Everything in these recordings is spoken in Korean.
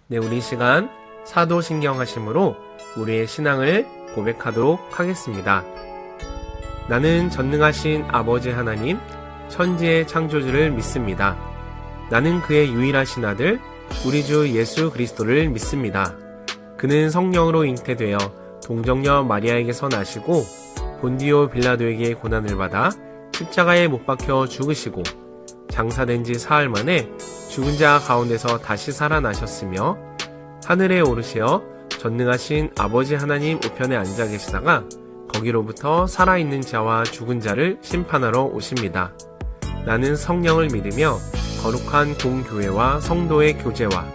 네, 우리 이 시간 사도신경 하심으로 우리의 신앙을 고백하도록 하겠습니다. 나는 전능하신 아버지 하나님, 천지의 창조주를 믿습니다. 나는 그의 유일하신 아들, 우리 주 예수 그리스도를 믿습니다. 그는 성령으로 잉태되어 동정녀 마리아에게서 나시고 본디오 빌라도에게 고난을 받아 십자가에 못 박혀 죽으시고 장사된 지 사흘 만에 죽은 자 가운데서 다시 살아나셨으며 하늘에 오르시어 전능하신 아버지 하나님 우편에 앉아 계시다가 거기로부터 살아있는 자와 죽은 자를 심판하러 오십니다. 나는 성령을 믿으며 거룩한 공교회와 성도의 교제와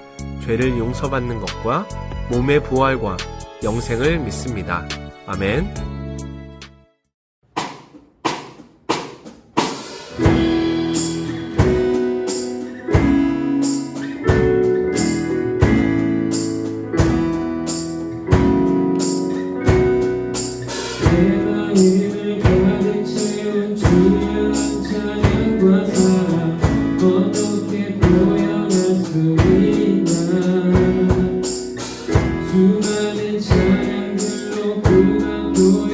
죄를 용서받는 것과 몸의 부활과 영생을 믿습니다. 아멘. 수많은 찬양들로 그가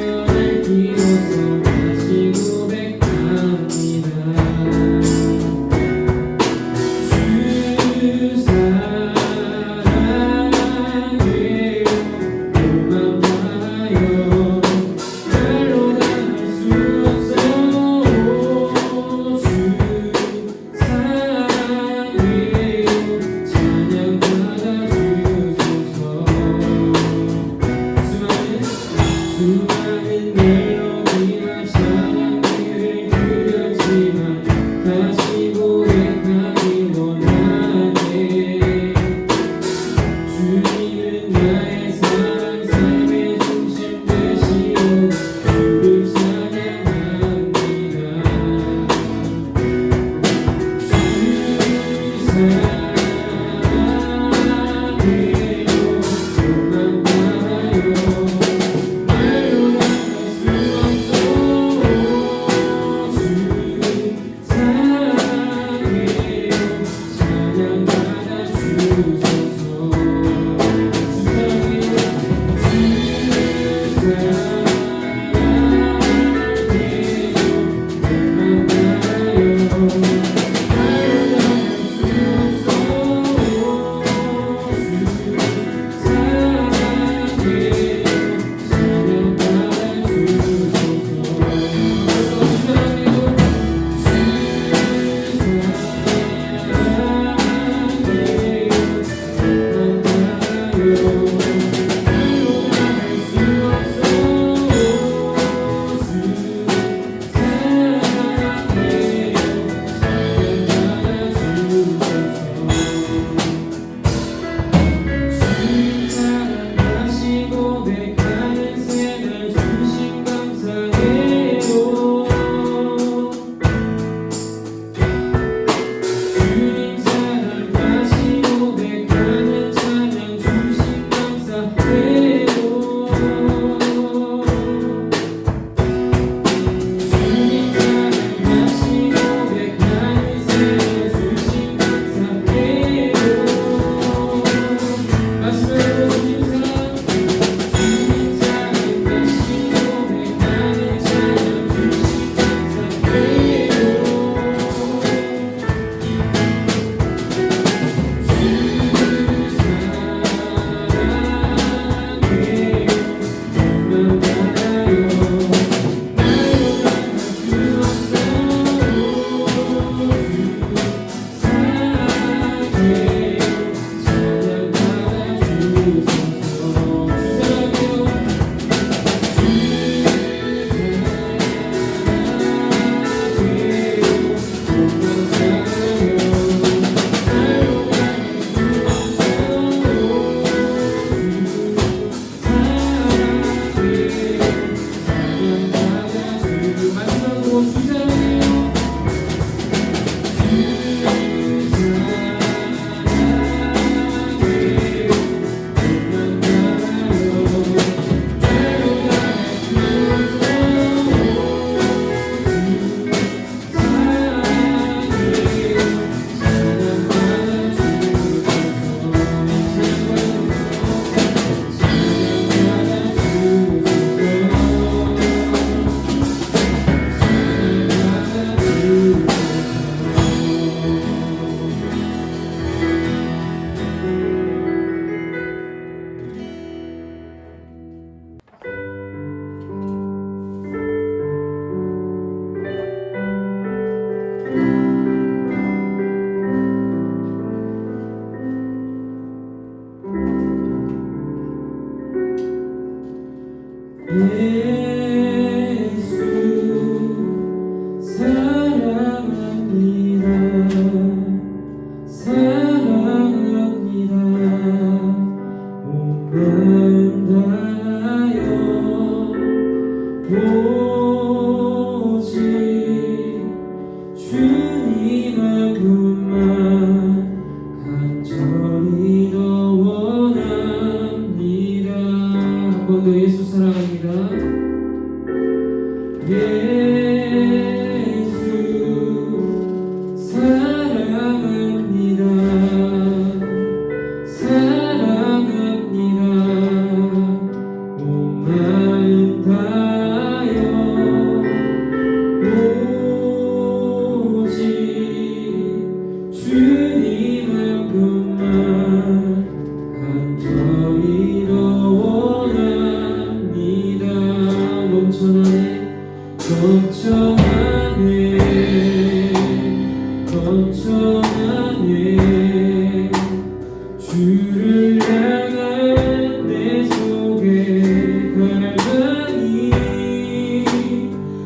주를 향한 내 속의 갈망이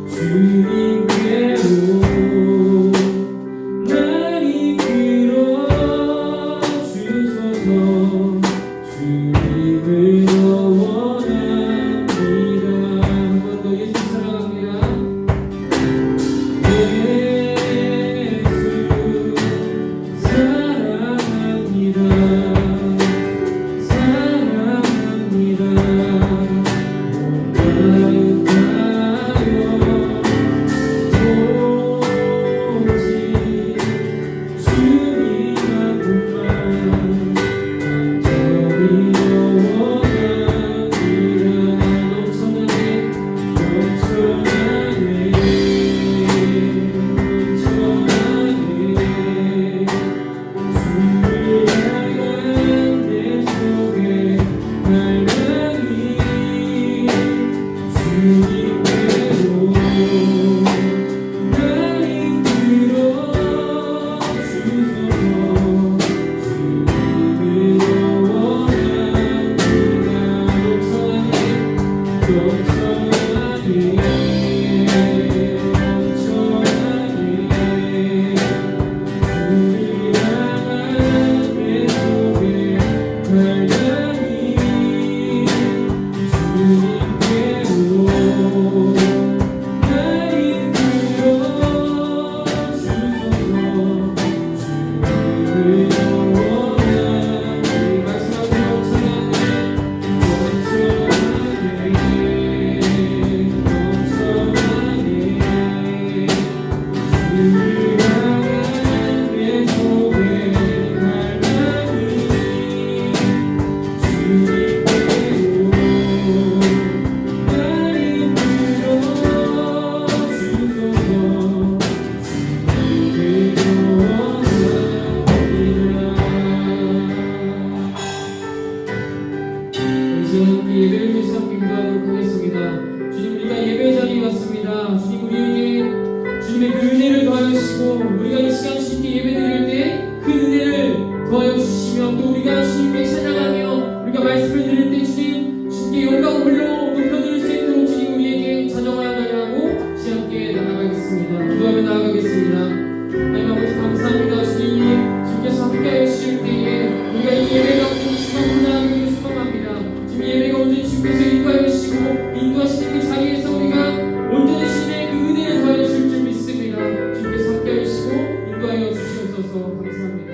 주님께로 날 이끌어 주소서. 주님을 더 원합니다. 한 번 더 예수 사랑합니다. 예수 사랑합니다. 사랑합니다. 오직 주님만 뿐만 저리 영원합니다. 넘쳐나네 넘쳐나네 넘쳐나네. 주를 향한 내 속의 갈망이 주님께로 날 이끌어 주소서. 주님을 더 원합니다. 넘쳐나네 넘쳐나네 넘쳐나네. 주를 향한 내 속의 갈망이 주님께로 날 이끌어 주소서. 주님을 더 원하네. 마지막으로 넘쳐나네 주를 향한 내 속의 갈망이 주님께로 날 이끌어 주소서. 주님을 원합니다. 이제 함께 예배를 위해서 함께 기도하도록 하겠습니다. 주님, 우리가 예배 자리에 왔습니다. 주님, 우리에게 주님의 그 은혜를 더하여 주시고, 우리가 이 시간 주님께 예배 드릴 때 그 은혜를 더하여 주시며, 또 우리가 주님께 찬양하며 우리가 말씀을 드릴 때 주님께 영광 홀로 높여드릴 수 있도록 주님 우리에게 자정하여 달라고 함께 나아가겠습니다. 기도하며 나아가겠습니다. 하나님 아버지 감사합니다. 주님께서 함께하여 주실 때에 우리가 이 예배가 온전히 수고하기를 소망합니다. 지금 예배가 온전히 주님께서 인도하여 주시고 인도하시는 그 자리에서 우리가 온전히 주님의 그 은혜를 더하여 주실 줄 믿습니다. 주님께서 함께하여 주시고 인도하여 주시옵소서. 감사합니다.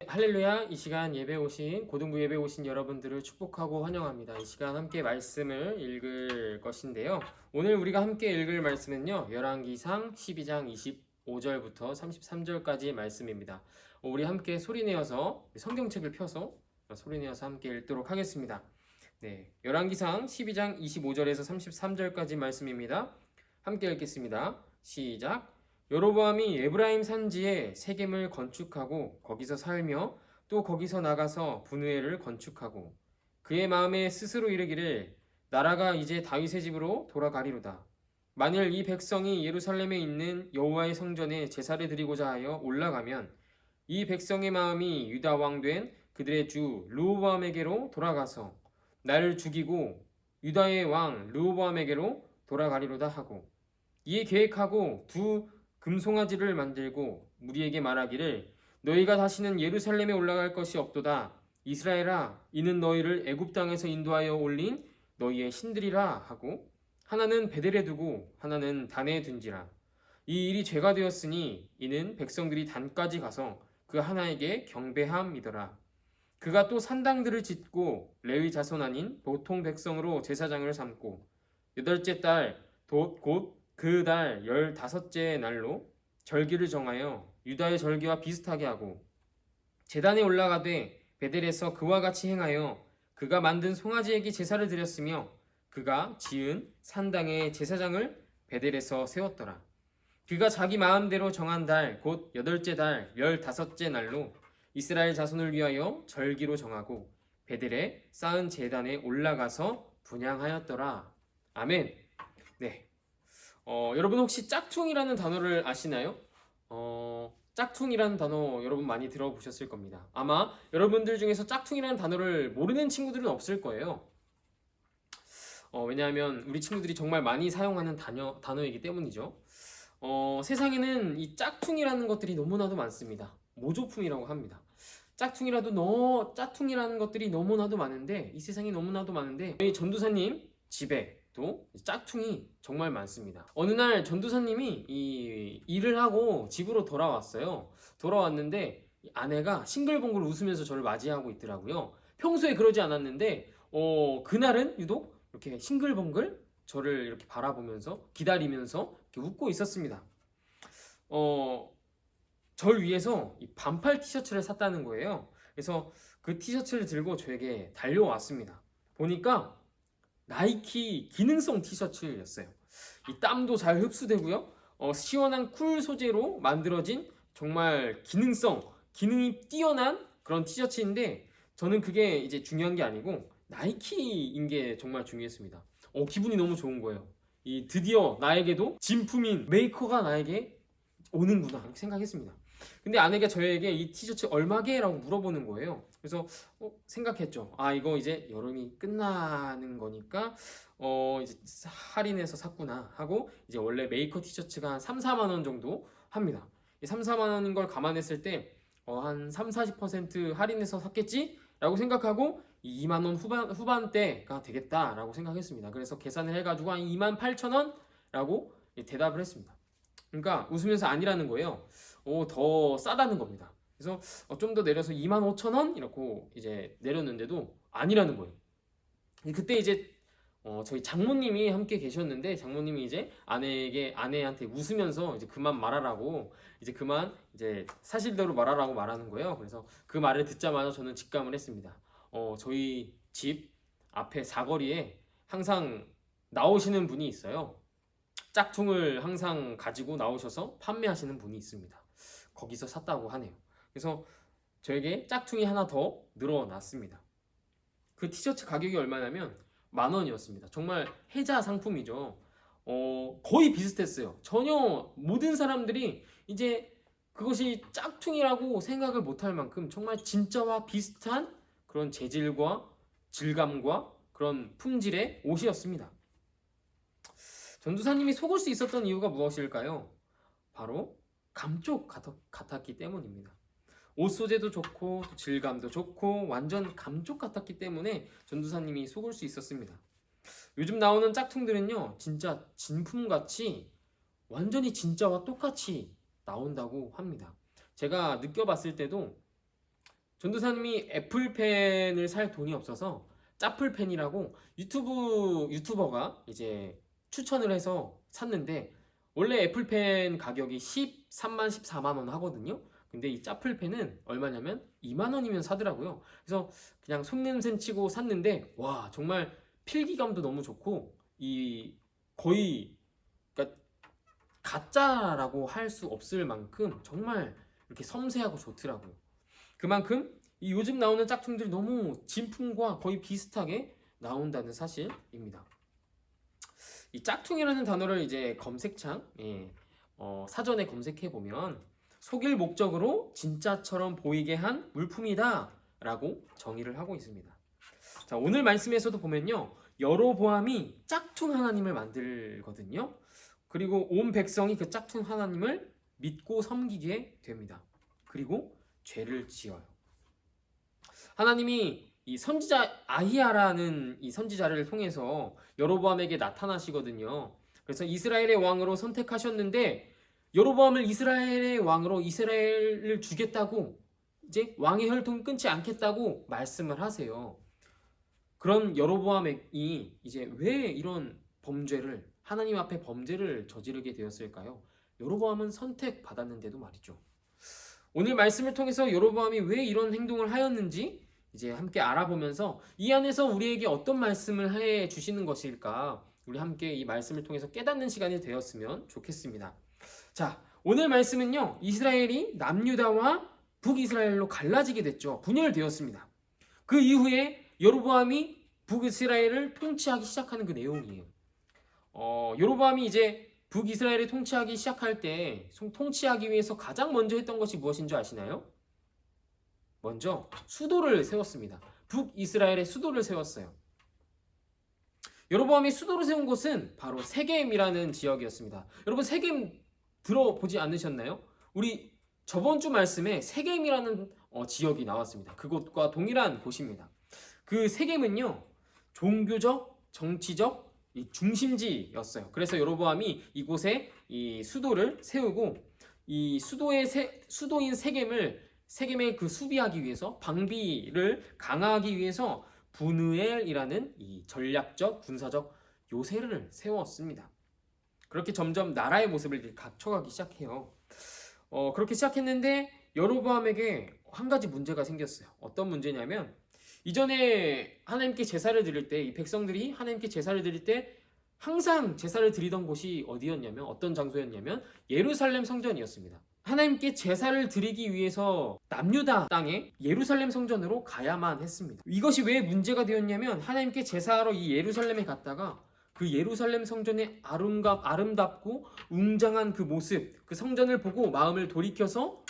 할렐루야. 이 시간 예배 오신 고등부 예배 오신 여러분들을 축복하고 환영합니다. 이 시간 함께 말씀을 읽을 것인데요. 오늘 우리가 함께 읽을 말씀은요, 열왕기상 12장 25절부터 33절까지의 말씀입니다. 우리 함께 소리내어서 성경책을 펴서 소리내어서 함께 읽도록 하겠습니다. 네, 열왕기상 12장 25절에서 33절까지 말씀입니다. 함께 읽겠습니다. 시작. 여로보암이 에브라임 산지에 세겜을 건축하고 거기서 살며 또 거기서 나가서 분우엘을 건축하고 그의 마음에 스스로 이르기를 나라가 이제 다윗의 집으로 돌아가리로다. 만일 이 백성이 예루살렘에 있는 여호와의 성전에 제사를 드리고자 하여 올라가면 이 백성의 마음이 유다 왕 된 그들의 주 르호보암에게로 돌아가서 나를 죽이고 유다의 왕 르호보암에게로 돌아가리로다 하고 이에 계획하고 두 금송아지를 만들고 무리에게 말하기를 너희가 다시는 예루살렘에 올라갈 것이 없도다. 이스라엘아, 이는 너희를 애굽 땅에서 인도하여 올린 너희의 신들이라 하고 하나는 베델에 두고 하나는 단에 둔지라. 이 일이 죄가 되었으니 이는 백성들이 단까지 가서 그 하나에게 경배함이더라. 그가 또 산당들을 짓고 레위 자손 아닌 보통 백성으로 제사장을 삼고 여덟째 달 곧 그 달 15째 날로 절기를 정하여 유다의 절기와 비슷하게 하고 제단에 올라가되 베델에서 그와 같이 행하여 그가 만든 송아지에게 제사를 드렸으며 그가 지은 산당의 제사장을 베델에서 세웠더라. 그가 자기 마음대로 정한 달 곧 8째 달 15째 날로 이스라엘 자손을 위하여 절기로 정하고 베델에 쌓은 제단에 올라가서 분향하였더라. 아멘. 네. 여러분 혹시 짝퉁이라는 단어를 아시나요? 짝퉁이라는 단어 여러분 많이 들어보셨을 겁니다. 아마 여러분들 중에서 짝퉁이라는 단어를 모르는 친구들은 없을 거예요. 왜냐하면 우리 친구들이 정말 많이 사용하는 단어이기 때문이죠. 세상에는 이 짝퉁이라는 것들이 너무나도 많습니다. 모조품이라고 합니다. 짝퉁이라는 것들이 너무나도 많은데, 이 세상에 너무나도 많은데, 저희 전도사님 집에도 짝퉁이 정말 많습니다. 어느 날 전도사님이 이 일을 하고 집으로 돌아왔어요. 돌아왔는데 아내가 싱글벙글 웃으면서 저를 맞이하고 있더라고요. 평소에 그러지 않았는데 그날은 유독 이렇게 싱글벙글 저를 이렇게 바라보면서 기다리면서 이렇게 웃고 있었습니다. 절 위해서 이 반팔 티셔츠를 샀다는 거예요. 그래서 그 티셔츠를 들고 저에게 달려왔습니다. 보니까 나이키 기능성 티셔츠였어요. 이 땀도 잘 흡수되고요. 시원한 쿨 소재로 만들어진 정말 기능이 뛰어난 그런 티셔츠인데, 저는 그게 이제 중요한 게 아니고 나이키인 게 정말 중요했습니다. 기분이 너무 좋은 거예요. 이 드디어 나에게도 진품인 메이커가 나에게 오는구나 이렇게 생각했습니다. 근데 아내가 저에게 이 티셔츠 얼마게? 라고 물어보는 거예요. 그래서 생각했죠. 이거 이제 여름이 끝나는 거니까 이제 할인해서 샀구나 하고, 이제 원래 메이커 티셔츠가 한 3, 4만 원 정도 합니다. 이 3, 4만 원인 걸 감안했을 때 한 3, 40% 할인해서 샀겠지? 라고 생각하고 2만 원 후반대가 되겠다 라고 생각했습니다. 그래서 계산을 해가지고 한 2만 8천 원? 라고 대답을 했습니다. 그러니까 웃으면서 아니라는 거예요. 더 싸다는 겁니다. 그래서 좀 더 내려서 2만 5천 원? 이렇게 이제 내렸는데도 아니라는 거예요. 그때 이제 저희 장모님이 함께 계셨는데, 장모님이 이제 아내한테 웃으면서 이제 그만 말하라고, 이제 사실대로 말하라고 말하는 거예요. 그래서 그 말을 듣자마자 저는 직감을 했습니다. 저희 집 앞에 사거리에 항상 나오시는 분이 있어요. 짝퉁을 항상 가지고 나오셔서 판매하시는 분이 있습니다. 거기서 샀다고 하네요. 그래서 저에게 짝퉁이 하나 더 늘어났습니다. 그 티셔츠 가격이 얼마냐면 10,000원이었습니다. 정말 혜자 상품이죠. 거의 비슷했어요. 전혀 모든 사람들이 이제 그것이 짝퉁이라고 생각을 못할 만큼 정말 진짜와 비슷한 그런 재질과 질감과 그런 품질의 옷이었습니다. 전도사님이 속을 수 있었던 이유가 무엇일까요? 바로 감쪽 같았기 때문입니다. 옷 소재도 좋고 질감도 좋고 완전 감쪽 같았기 때문에 전도사님이 속을 수 있었습니다. 요즘 나오는 짝퉁들은요, 진짜 진품같이 완전히 진짜와 똑같이 나온다고 합니다. 제가 느껴봤을 때도 전도사님이 애플펜을 살 돈이 없어서 짜플펜이라고 유튜버가 이제 추천을 해서 샀는데, 원래 애플펜 가격이 13만 14만 원 하거든요. 근데 이 짜플펜은 얼마냐면 2만 원이면 사더라고요. 그래서 그냥 속냄새 치고 샀는데, 와, 정말 필기감도 너무 좋고 거의 그러니까 가짜라고 할 수 없을 만큼 정말 이렇게 섬세하고 좋더라고요. 그만큼 이 요즘 나오는 짝퉁들이 너무 진품과 거의 비슷하게 나온다는 사실입니다. 이 짝퉁이라는 단어를 이제 검색창 사전에 검색해 보면 속일 목적으로 진짜처럼 보이게 한 물품이다 라고 정의를 하고 있습니다. 자, 오늘 말씀에서도 보면요, 여로보암이 짝퉁 하나님을 만들거든요. 그리고 온 백성이 그 짝퉁 하나님을 믿고 섬기게 됩니다. 그리고 죄를 지어요. 하나님이 이 선지자 아히야라는 이 선지자를 통해서 여로보암에게 나타나시거든요. 그래서 이스라엘의 왕으로 선택하셨는데, 여로보암을 이스라엘의 왕으로 이스라엘을 주겠다고, 이제 왕의 혈통 끊지 않겠다고 말씀을 하세요. 그런 여로보암이 이제 왜 이런 하나님 앞에 범죄를 저지르게 되었을까요? 여로보암은 선택받았는데도 말이죠. 오늘 말씀을 통해서 여로보암이 왜 이런 행동을 하였는지 이제 함께 알아보면서 이 안에서 우리에게 어떤 말씀을 해 주시는 것일까, 우리 함께 이 말씀을 통해서 깨닫는 시간이 되었으면 좋겠습니다. 자, 오늘 말씀은요, 이스라엘이 남유다와 북이스라엘로 갈라지게 됐죠. 분열되었습니다. 그 이후에 여로보암이 북이스라엘을 통치하기 시작하는 그 내용이에요. 여로보암이 이제 북이스라엘이 통치하기 시작할 때 통치하기 위해서 가장 먼저 했던 것이 무엇인 줄 아시나요? 먼저 수도를 세웠습니다. 북이스라엘의 수도를 세웠어요. 여로보암이 수도를 세운 곳은 바로 세겜이라는 지역이었습니다. 여러분 세겜 들어보지 않으셨나요? 우리 저번 주 말씀에 세겜이라는 지역이 나왔습니다. 그곳과 동일한 곳입니다. 그 세겜은요, 종교적, 정치적 이 중심지였어요. 그래서 여로보암이 이곳에 이 수도를 세우고 이 수도인 세겜의 그 수비하기 위해서 방비를 강화하기 위해서 분우엘이라는 이 전략적 군사적 요새를 세웠습니다. 그렇게 점점 나라의 모습을 갖춰가기 시작해요. 그렇게 시작했는데 여로보암에게 한 가지 문제가 생겼어요. 어떤 문제냐면 이전에 하나님께 제사를 드릴 때 이 백성들이 하나님께 제사를 드릴 때 항상 제사를 드리던 곳이 어디였냐면 어떤 장소였냐면 예루살렘 성전이었습니다. 하나님께 제사를 드리기 위해서 남유다 땅에 예루살렘 성전으로 가야만 했습니다. 이것이 왜 문제가 되었냐면 하나님께 제사하러 이 예루살렘에 갔다가 그 예루살렘 성전의 아름답고 웅장한 그 모습, 그 성전을 보고 마음을 돌이켜서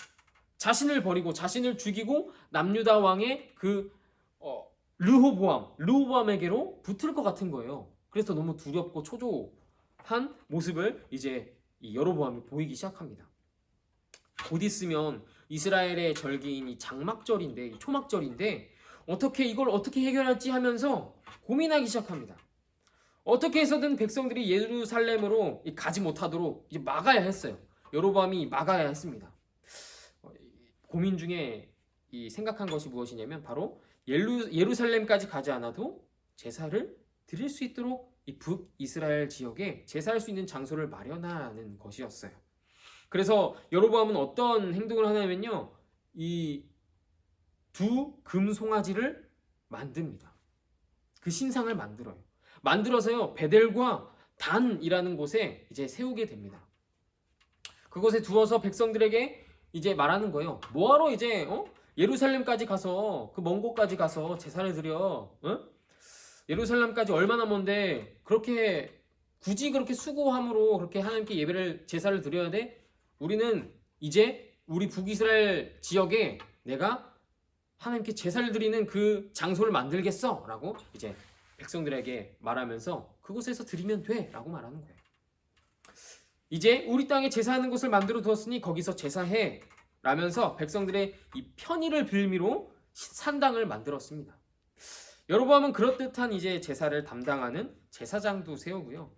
자신을 버리고 자신을 죽이고 남유다 왕의 그 르호보암에게로 붙을 것 같은 거예요. 그래서 너무 두렵고 초조한 모습을 이제 이 여로보암이 보이기 시작합니다. 곧 있으면 이스라엘의 절기인 이 장막절인데, 이 초막절인데 이걸 어떻게 해결할지 하면서 고민하기 시작합니다. 어떻게 해서든 백성들이 예루살렘으로 가지 못하도록 이제 막아야 했어요. 여로보암이 막아야 했습니다. 고민 중에 생각한 것이 무엇이냐면 바로 예루살렘까지 가지 않아도 제사를 드릴 수 있도록 이 북이스라엘 지역에 제사할 수 있는 장소를 마련하는 것이었어요. 그래서 여로보암은 어떤 행동을 하냐면요, 이 두 금송아지를 만듭니다. 그 신상을 만들어서요 베델과 단이라는 곳에 이제 세우게 됩니다. 그곳에 두어서 백성들에게 이제 말하는 거예요. 뭐하러 이제 예루살렘까지 가서 그 먼 곳까지 가서 제사를 드려? 예루살렘까지 얼마나 먼데 굳이 그렇게 수고함으로 그렇게 하나님께 제사를 드려야 돼? 우리는 이제 우리 북이스라엘 지역에 내가 하나님께 제사를 드리는 그 장소를 만들겠어 라고 이제 백성들에게 말하면서 그곳에서 드리면 돼 라고 말하는 거예요. 이제 우리 땅에 제사하는 곳을 만들어 두었으니 거기서 제사해 라면서 백성들의 이 편의를 빌미로 산당을 만들었습니다. 여로보암은 그럴듯한 이제 제사를 담당하는 제사장도 세우고요.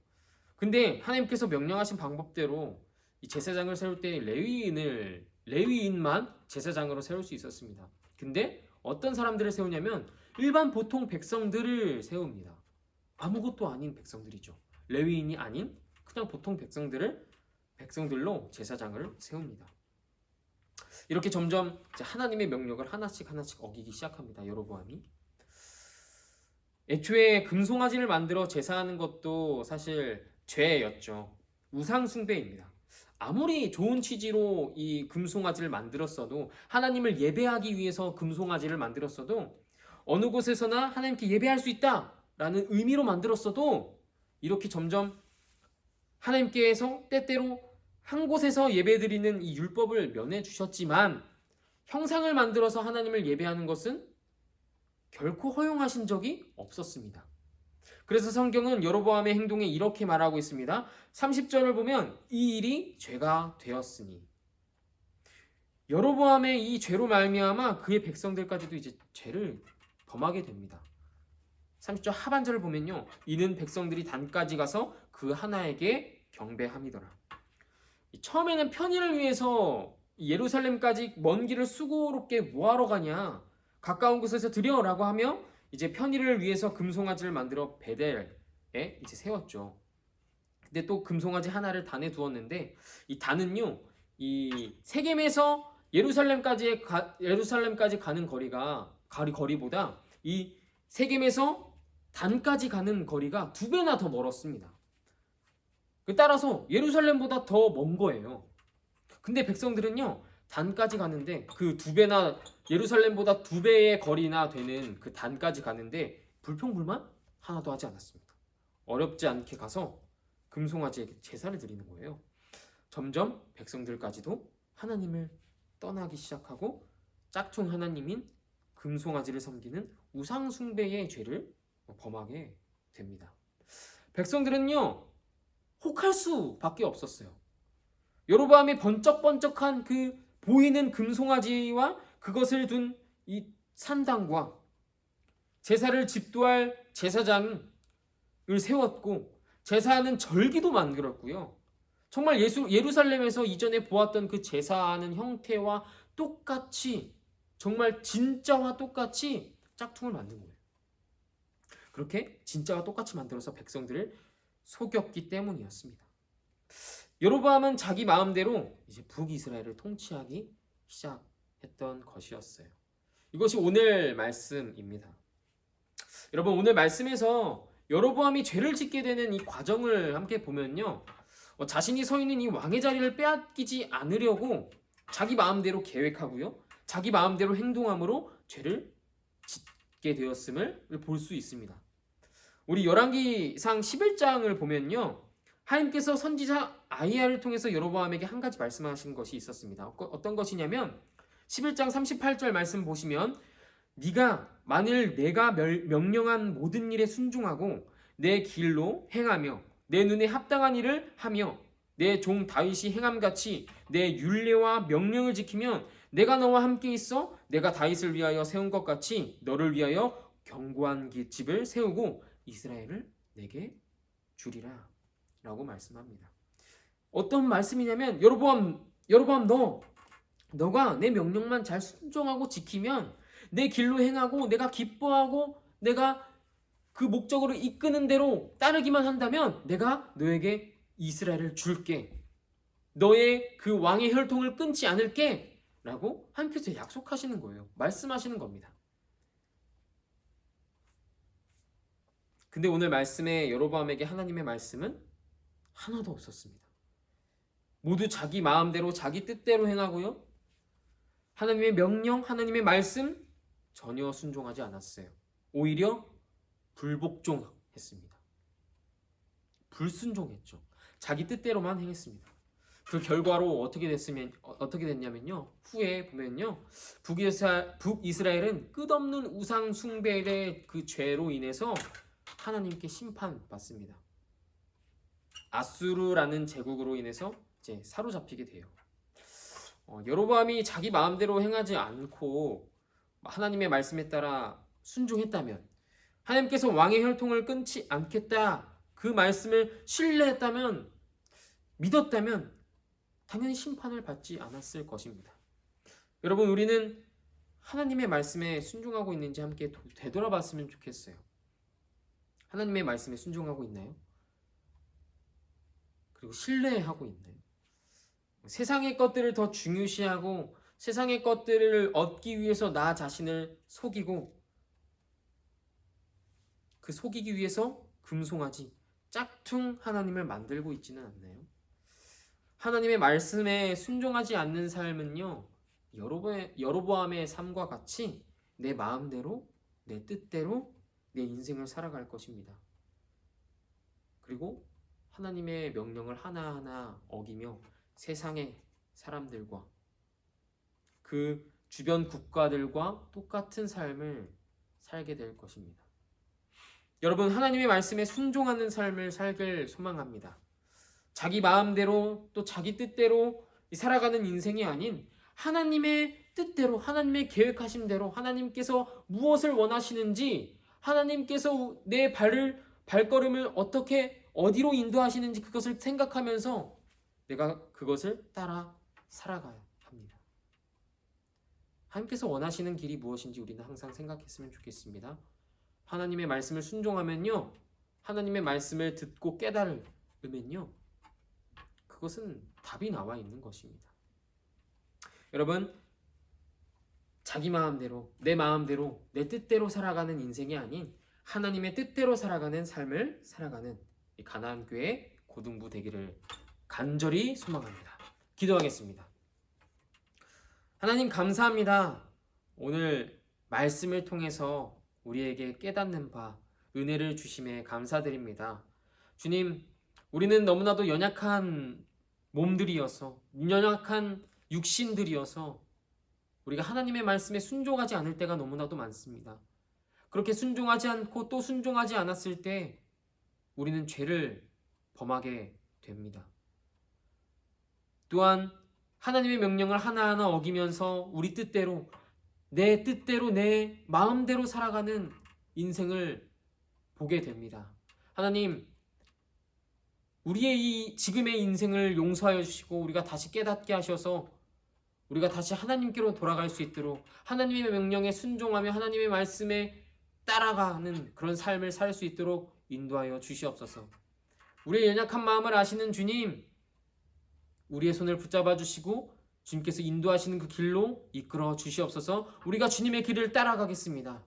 근데 하나님께서 명령하신 방법대로 이 제사장을 세울 때 레위인만 제사장으로 세울 수 있었습니다. 근데 어떤 사람들을 세우냐면 일반 보통 백성들을 세웁니다. 아무것도 아닌 백성들이죠. 레위인이 아닌 그냥 보통 백성들로 제사장을 세웁니다. 이렇게 점점 하나님의 명령을 하나씩 어기기 시작합니다. 여로보암이. 애초에 금송아지를 만들어 제사하는 것도 사실 죄였죠. 우상 숭배입니다. 아무리 좋은 취지로 이 금송아지를 만들었어도, 하나님을 예배하기 위해서 금송아지를 만들었어도, 어느 곳에서나 하나님께 예배할 수 있다라는 의미로 만들었어도 이렇게 점점 하나님께서 때때로 한 곳에서 예배드리는 이 율법을 면해 주셨지만 형상을 만들어서 하나님을 예배하는 것은 결코 허용하신 적이 없었습니다. 그래서 성경은 여로보암의 행동에 이렇게 말하고 있습니다. 30절을 보면 이 일이 죄가 되었으니, 여로보암의 이 죄로 말미암아 그의 백성들까지도 이제 죄를 범하게 됩니다. 30절 하반절을 보면요, 이는 백성들이 단까지 가서 그 하나에게 경배함이더라. 처음에는 편의를 위해서 예루살렘까지 먼 길을 수고롭게 뭐하러 가냐, 가까운 곳에서 드려라고 하며 이제 편의를 위해서 금송아지를 만들어 베델에 이제 세웠죠. 근데 또 금송아지 하나를 단에 두었는데 이 단은요, 이 세겜에서 예루살렘까지 가는 거리보다 이 세겜에서 단까지 가는 거리가 2배나 더 멀었습니다. 따라서 예루살렘보다 더 먼 거예요. 근데 백성들은요, 단까지 가는데 그 2배나, 예루살렘보다 2배의 거리나 되는 그 단까지 가는데 불평불만 하나도 하지 않았습니다. 어렵지 않게 가서 금송아지에게 제사를 드리는 거예요. 점점 백성들까지도 하나님을 떠나기 시작하고 짝퉁 하나님인 금송아지를 섬기는 우상 숭배의 죄를 범하게 됩니다. 백성들은요, 혹할 수밖에 없었어요. 여로보암의 번쩍번쩍한 그 보이는 금송아지와 그것을 둔 이 산당과 제사를 집도할 제사장을 세웠고 제사하는 절기도 만들었고요. 정말 예루살렘에서 이전에 보았던 그 제사하는 형태와 똑같이, 정말 진짜와 똑같이 짝퉁을 만든 거예요. 그렇게 진짜와 똑같이 만들어서 백성들을 속였기 때문이었습니다. 여로보암은 자기 마음대로 이제 북이스라엘을 통치하기 시작했던 것이었어요. 이것이 오늘 말씀입니다. 여러분, 오늘 말씀에서 여로보암이 죄를 짓게 되는 이 과정을 함께 보면요, 자신이 서 있는 이 왕의 자리를 빼앗기지 않으려고 자기 마음대로 계획하고요, 자기 마음대로 행동함으로 죄를 짓게 되었음을 볼 수 있습니다. 우리 열왕기상 11장을 보면요, 하나님께서 선지자 아이야를 통해서 여로보암에게 한 가지 말씀하신 것이 있었습니다. 어떤 것이냐면 11장 38절 말씀 보시면, 네가 만일 내가 명령한 모든 일에 순종하고 내 길로 행하며 내 눈에 합당한 일을 하며 내 종 다윗이 행함같이 내 율례와 명령을 지키면 내가 너와 함께 있어 내가 다윗을 위하여 세운 것 같이 너를 위하여 견고한 집을 세우고 이스라엘을 내게 주리라 라고 말씀합니다. 어떤 말씀이냐면, 여로보암 너가 내 명령만 잘 순종하고 지키면, 내 길로 행하고 내가 기뻐하고 내가 그 목적으로 이끄는 대로 따르기만 한다면 내가 너에게 이스라엘을 줄게, 너의 그 왕의 혈통을 끊지 않을게 라고 하나님께서 약속하시는 거예요. 말씀하시는 겁니다. 근데 오늘 말씀에 여로보암에게 하나님의 말씀은 하나도 없었습니다. 모두 자기 마음대로 자기 뜻대로 행하고요, 하나님의 명령, 하나님의 말씀 전혀 순종하지 않았어요. 오히려 불복종했습니다. 불순종했죠. 자기 뜻대로만 행했습니다. 그 결과로 어떻게 됐냐면요, 후에 보면요, 북이스라엘은 끝없는 우상 숭배의 그 죄로 인해서 하나님께 심판받습니다. 아수르라는 제국으로 인해서 이제 사로잡히게 돼요. 여로보암이 자기 마음대로 행하지 않고 하나님의 말씀에 따라 순종했다면, 하나님께서 왕의 혈통을 끊지 않겠다 그 말씀을 신뢰했다면, 믿었다면 당연히 심판을 받지 않았을 것입니다. 여러분, 우리는 하나님의 말씀에 순종하고 있는지 함께 되돌아봤으면 좋겠어요. 하나님의 말씀에 순종하고 있나요? 그리고 신뢰하고 있나요? 세상의 것들을 더 중요시하고 세상의 것들을 얻기 위해서 나 자신을 속이고, 그 속이기 위해서 금송아지, 짝퉁 하나님을 만들고 있지는 않나요? 하나님의 말씀에 순종하지 않는 삶은요, 여로보암의 삶과 같이 내 마음대로, 내 뜻대로 내 인생을 살아갈 것입니다. 그리고 하나님의 명령을 하나하나 어기며 세상의 사람들과 그 주변 국가들과 똑같은 삶을 살게 될 것입니다. 여러분, 하나님의 말씀에 순종하는 삶을 살길 소망합니다. 자기 마음대로 또 자기 뜻대로 살아가는 인생이 아닌 하나님의 뜻대로, 하나님의 계획하신 대로, 하나님께서 무엇을 원하시는지, 하나님께서 내 발걸음을 어디로 인도하시는지 그것을 생각하면서 내가 그것을 따라 살아가야 합니다. 하나님께서 원하시는 길이 무엇인지 우리는 항상 생각했으면 좋겠습니다. 하나님의 말씀을 순종하면요, 하나님의 말씀을 듣고 깨달으면요, 그것은 답이 나와 있는 것입니다. 여러분, 자기 마음대로, 내 마음대로, 내 뜻대로 살아가는 인생이 아닌 하나님의 뜻대로 살아가는 삶을 살아가는 이 가나안 교회 고등부 되기를 간절히 소망합니다. 기도하겠습니다. 하나님, 감사합니다. 오늘 말씀을 통해서 우리에게 깨닫는 바, 은혜를 주심에 감사드립니다. 주님, 우리는 너무나도 연약한 몸들이어서, 연약한 육신들이어서 우리가 하나님의 말씀에 순종하지 않을 때가 너무나도 많습니다. 그렇게 순종하지 않고 또 순종하지 않았을 때 우리는 죄를 범하게 됩니다. 또한 하나님의 명령을 하나하나 어기면서 우리 뜻대로, 내 뜻대로, 내 마음대로 살아가는 인생을 보게 됩니다. 하나님, 우리의 이 지금의 인생을 용서하여 주시고 우리가 다시 깨닫게 하셔서 우리가 다시 하나님께로 돌아갈 수 있도록 하나님의 명령에 순종하며 하나님의 말씀에 따라가는 그런 삶을 살 수 있도록 인도하여 주시옵소서. 우리의 연약한 마음을 아시는 주님, 우리의 손을 붙잡아 주시고 주님께서 인도하시는 그 길로 이끌어 주시옵소서. 우리가 주님의 길을 따라가겠습니다.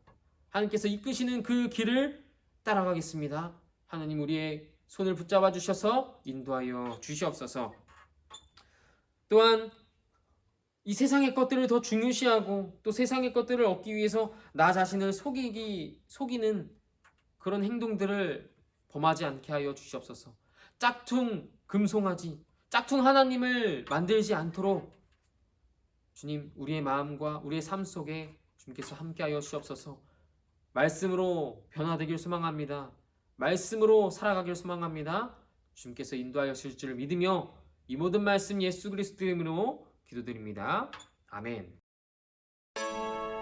하나님께서 이끄시는 그 길을 따라가겠습니다. 하나님, 우리의 손을 붙잡아 주셔서 인도하여 주시옵소서. 또한 이 세상의 것들을 더 중요시하고 또 세상의 것들을 얻기 위해서 나 자신을 속이는 그런 행동들을 범하지 않게 하여 주시옵소서. 짝퉁 금송아지, 짝퉁 하나님을 만들지 않도록 주님, 우리의 마음과 우리의 삶 속에 주님께서 함께하여 주시옵소서. 말씀으로 변화되길 소망합니다. 말씀으로 살아가길 소망합니다. 주님께서 인도하여 주실 줄 믿으며 이 모든 말씀 예수 그리스도 이름으로 기도드립니다. 아멘.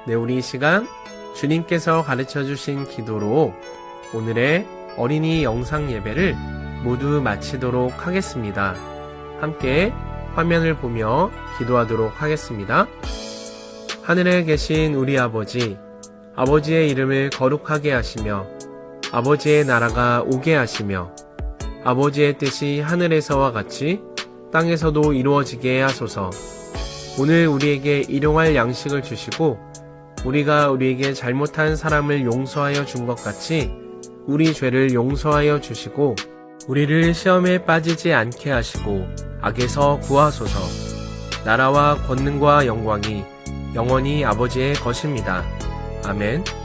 네, 우리 이 시간 주님께서 가르쳐 주신 기도로 오늘의 어린이 영상 예배를 모두 마치도록 하겠습니다. 함께 화면을 보며 기도하도록 하겠습니다. 하늘에 계신 우리 아버지, 아버지의 이름을 거룩하게 하시며 아버지의 나라가 오게 하시며 아버지의 뜻이 하늘에서와 같이 땅에서도 이루어지게 하소서. 오늘 우리에게 일용할 양식을 주시고 우리가 우리에게 잘못한 사람을 용서하여 준 것 같이 우리 죄를 용서하여 주시고 우리를 시험에 빠지지 않게 하시고 악에서 구하소서. 나라와 권능과 영광이 영원히 아버지의 것입니다. 아멘.